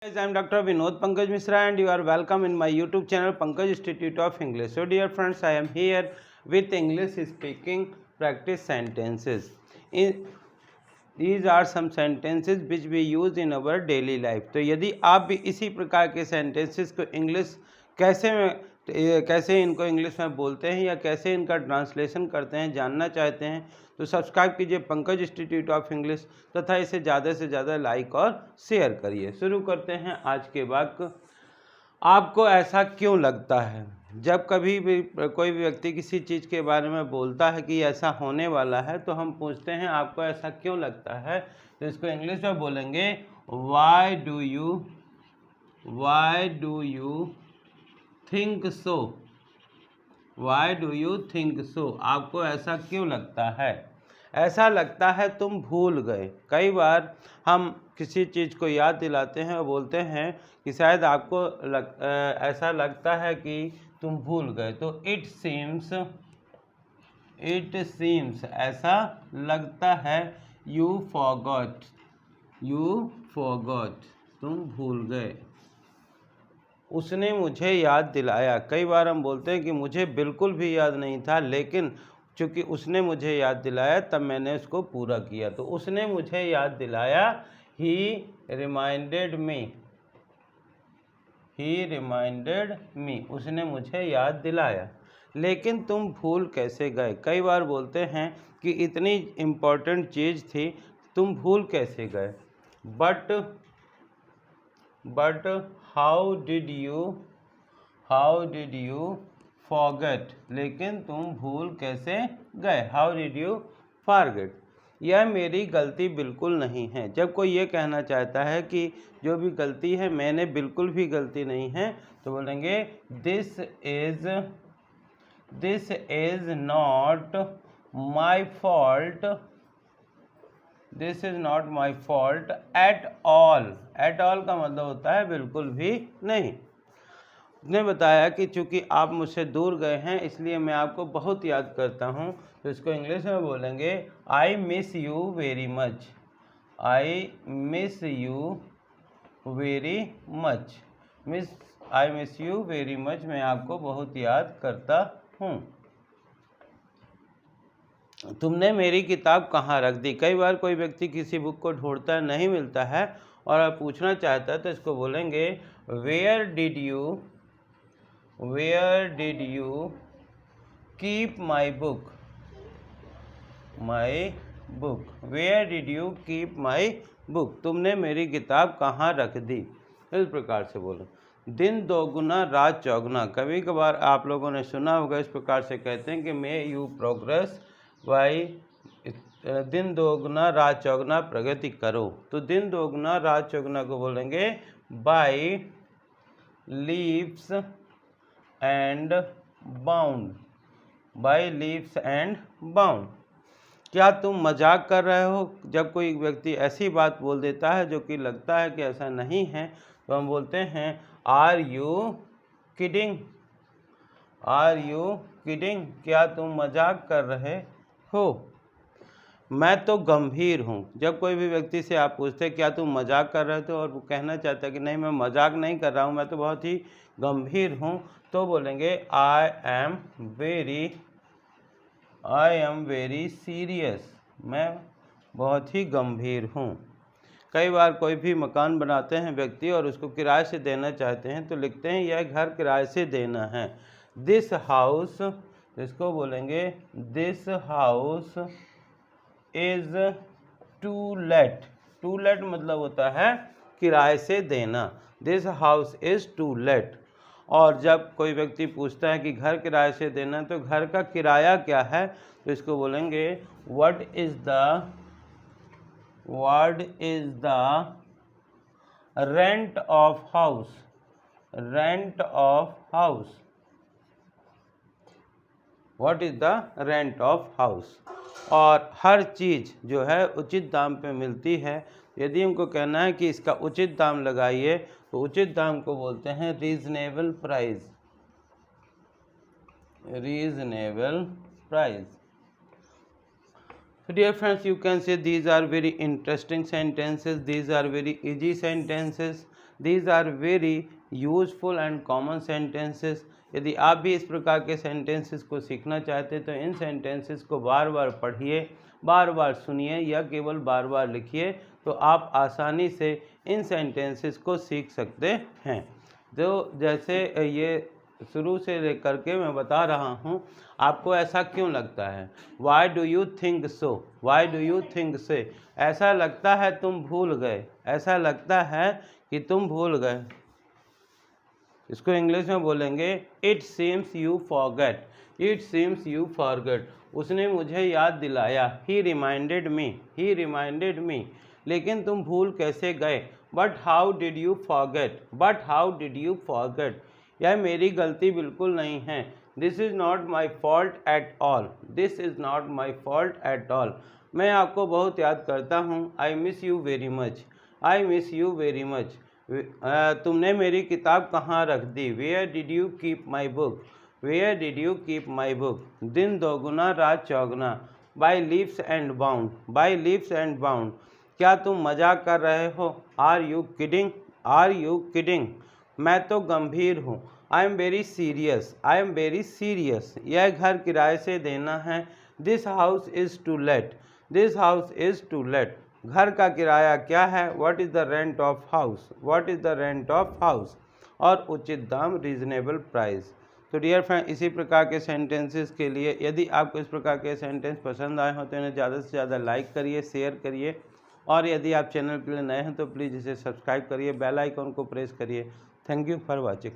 Guys, I am Dr. Vinod Pankaj Misra and you are welcome in my YouTube channel Pankaj Institute of English. So dear friends, I am here with English speaking practice sentences. These are some sentences which we use in our daily life. तो यदि आप भी इसी प्रकार के sentences को English कैसे इनको इंग्लिश में बोलते हैं या कैसे इनका ट्रांसलेशन करते हैं जानना चाहते हैं तो सब्सक्राइब कीजिए पंकज इंस्टीट्यूट ऑफ इंग्लिश तथा इसे ज़्यादा से ज़्यादा लाइक और शेयर करिए। शुरू करते हैं आज के वाक्य। आपको ऐसा क्यों लगता है? जब कभी भी कोई व्यक्ति किसी चीज़ के बारे में बोलता है कि ऐसा होने वाला है तो हम पूछते हैं आपको ऐसा क्यों लगता है, तो इसको इंग्लिश में बोलेंगे why do you think so. Why do you think so, आपको ऐसा क्यों लगता है? ऐसा लगता है तुम भूल गए। कई बार हम किसी चीज़ को याद दिलाते हैं और बोलते हैं कि शायद आपको ऐसा लगता है कि तुम भूल गए, तो इट सीम्स ऐसा लगता है, यू फॉरगॉट तुम भूल गए। उसने मुझे याद दिलाया। कई बार हम बोलते हैं कि मुझे बिल्कुल भी याद नहीं था, लेकिन चूँकि उसने मुझे याद दिलाया तब मैंने उसको पूरा किया। तो उसने मुझे याद दिलाया, ही रिमाइंडेड मी, उसने मुझे याद दिलाया। लेकिन तुम भूल कैसे गए? कई बार बोलते हैं कि इतनी इम्पोर्टेंट चीज़ थी, तुम भूल कैसे गए? But how did you forget, लेकिन तुम भूल कैसे गए? How did you forget. यह मेरी गलती बिल्कुल नहीं है। जब कोई ये कहना चाहता है कि जो भी गलती है मैंने बिल्कुल भी गलती नहीं है तो बोलेंगे this is not my fault at all. At all का मतलब होता है बिल्कुल भी नहीं। उसने बताया कि चूंकि आप मुझसे दूर गए हैं इसलिए मैं आपको बहुत याद करता हूँ, तो इसको इंग्लिश में बोलेंगे I miss you very much. I miss you very much, मैं आपको बहुत याद करता हूँ। तुमने मेरी किताब कहाँ रख दी? कई बार कोई व्यक्ति किसी बुक को ढूंढता है, नहीं मिलता है और आप पूछना चाहता है तो इसको बोलेंगे where did you keep my book. Where did you keep my book, तुमने मेरी किताब कहाँ रख दी? इस प्रकार से बोलो। दिन दोगुना रात चौगुना, कभी कभार आप लोगों ने सुना होगा, इस प्रकार से कहते हैं कि मे यू प्रोग्रेस बाई, दिन दोगुना रात चौगुना प्रगति करो। तो दिन दोगुना रात चौगुना को बोलेंगे बाई लीव्स एंड बाउंड। क्या तुम मजाक कर रहे हो? जब कोई व्यक्ति ऐसी बात बोल देता है जो कि लगता है कि ऐसा नहीं है तो हम बोलते हैं आर यू किडिंग। क्या तुम मजाक कर रहे हो? मैं तो गंभीर हूँ। जब कोई भी व्यक्ति से आप पूछते हैं क्या तुम मजाक कर रहे थे और वो कहना चाहता है कि नहीं मैं मजाक नहीं कर रहा हूँ, मैं तो बहुत ही गंभीर हूँ, तो बोलेंगे आई एम वेरी सीरियस, मैं बहुत ही गंभीर हूँ। कई बार कोई भी मकान बनाते हैं व्यक्ति और उसको किराए से देना चाहते हैं तो लिखते हैं यह घर किराए से देना है। दिस हाउस, इसको बोलेंगे this house is to let. To let मतलब होता है किराए से देना। This house is to let. और जब कोई व्यक्ति पूछता है कि घर किराए से देना तो घर का किराया क्या है, तो इसको बोलेंगे what is the rent of house. What is the rent of house. और हर चीज़ जो है उचित दाम पे मिलती है। यदि हमको कहना है कि इसका उचित दाम लगाइए तो उचित दाम को बोलते हैं reasonable price. So dear friends, you can say these are very interesting sentences, these are very easy sentences. These are very useful and common sentences. यदि आप भी इस प्रकार के सेंटेंसेस को सीखना चाहते हैं तो इन सेंटेंसेस को बार बार पढ़िए, बार बार सुनिए या केवल बार बार लिखिए, तो आप आसानी से इन सेंटेंसेस को सीख सकते हैं। तो जैसे ये शुरू से लेकर के मैं बता रहा हूँ, आपको ऐसा क्यों लगता है? Why do you think so? Why do you think से? ऐसा लगता है तुम भूल गए, ऐसा लगता है कि तुम भूल गए। इसको इंग्लिश में बोलेंगे it seems you forget. It seems you forget. उसने मुझे याद दिलाया। ही रिमाइंडेड मी। ही रिमाइंडेड मी। लेकिन तुम भूल कैसे गए? But how did you forget? But how did you forget? यह मेरी गलती बिल्कुल नहीं है। This is not my fault at all. This is not my fault at all. मैं आपको बहुत याद करता हूँ। I miss you very much. I miss you very much. तुमने मेरी किताब कहाँ रख दी? Where did you keep my book? Where did you keep my book? दिन दोगुना रात चौगुना। By leaps and bound. By leaps and bound. क्या तुम मजाक कर रहे हो? Are you kidding? Are you kidding? मैं तो गंभीर हूँ। I am very serious. I am very serious. यह घर किराए से देना है। This house is to let. This house is to let. घर का किराया क्या है? What is the rent of house? What is the rent of house? और उचित दाम, रीजनेबल प्राइस। तो डियर फ्रेंड, इसी प्रकार के सेंटेंसेस के लिए यदि आपको इस प्रकार के सेंटेंस पसंद आए हो तो इन्हें ज़्यादा से ज़्यादा लाइक करिए, शेयर करिए, और यदि आप चैनल के लिए नए हैं तो प्लीज़ इसे सब्सक्राइब करिए, बेल आइकन को प्रेस करिए। Thank you for watching.